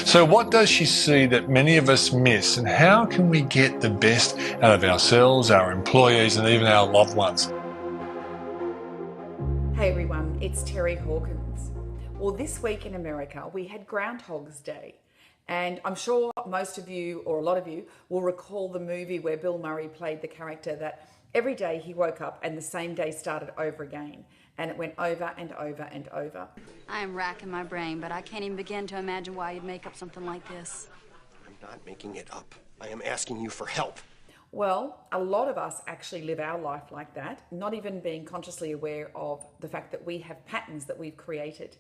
So, what does she see that many of us miss, and how can we get the best out of ourselves, our employees, and even our loved ones? Hey everyone, it's Terry Hawkins. Well, this week in America, we had Groundhog's Day. And I'm sure most of you, or a lot of you, will recall the movie where Bill Murray played the character that every day he woke up and the same day started over again. And it went over and over and over. I am racking my brain, but I can't even begin to imagine why you'd make up something like this. I'm not making it up. I am asking you for help. Well, a lot of us actually live our life like that, not even being consciously aware of the fact that we have patterns that we've created.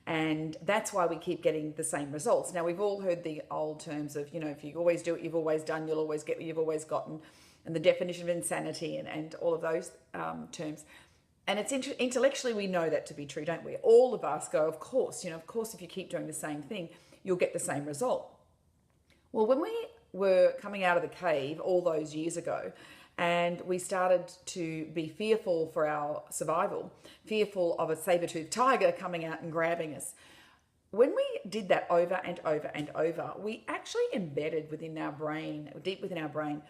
And that's why we keep getting the same results. Now, we've all heard the old terms of, if you always do what you've always done, you'll always get what you've always gotten, and the definition of insanity and all of those terms. And it's intellectually, we know that to be true, don't we? All of us go, of course, if you keep doing the same thing, you'll get the same result. Well, when we were coming out of the cave all those years ago, and we started to be fearful for our survival, fearful of a saber-toothed tiger coming out and grabbing us. When we did that over and over and over, we actually embedded within our brain, deep within our brain,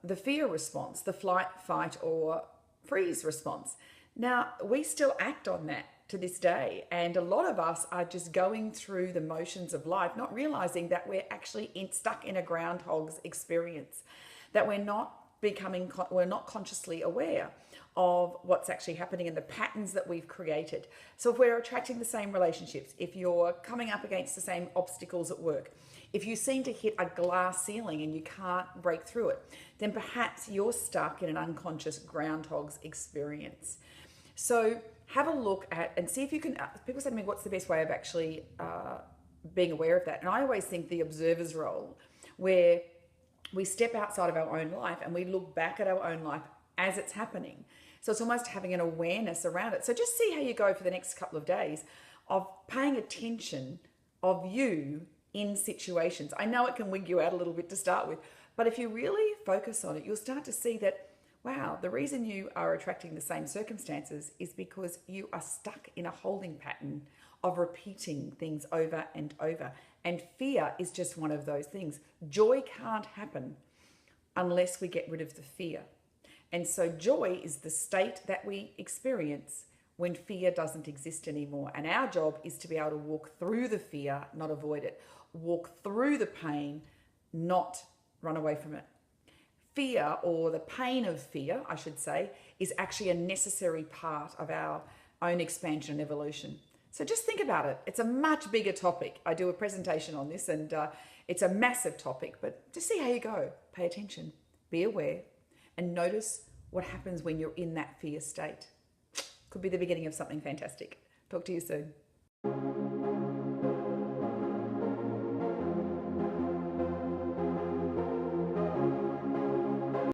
the fear response, the flight, fight, or freeze response. Now, we still act on that to this day, and a lot of us are just going through the motions of life, not realizing that we're actually stuck in a groundhog's experience, that we're not consciously aware of what's actually happening and the patterns that we've created. So if we're attracting the same relationships, if you're coming up against the same obstacles at work, if you seem to hit a glass ceiling and you can't break through it, then perhaps you're stuck in an unconscious groundhog's experience. So have a look at and see if you can, people say to me, what's the best way of actually being aware of that? And I always think the observer's role, where we step outside of our own life and we look back at our own life as it's happening. So it's almost having an awareness around it. So just see how you go for the next couple of days of paying attention of you in situations. I know it can wig you out a little bit to start with, but if you really focus on it, you'll start to see that, wow, the reason you are attracting the same circumstances is because you are stuck in a holding pattern of repeating things over and over. And fear is just one of those things. Joy can't happen unless we get rid of the fear. And so joy is the state that we experience when fear doesn't exist anymore. And our job is to be able to walk through the fear, not avoid it. Walk through the pain, not run away from it. Fear, or the pain of fear, I should say, is actually a necessary part of our own expansion and evolution. So just think about it. It's a much bigger topic. I do a presentation on this, and it's a massive topic, but just see how you go. Pay attention, be aware, and notice what happens when you're in that fear state. Could be the beginning of something fantastic. Talk to you soon.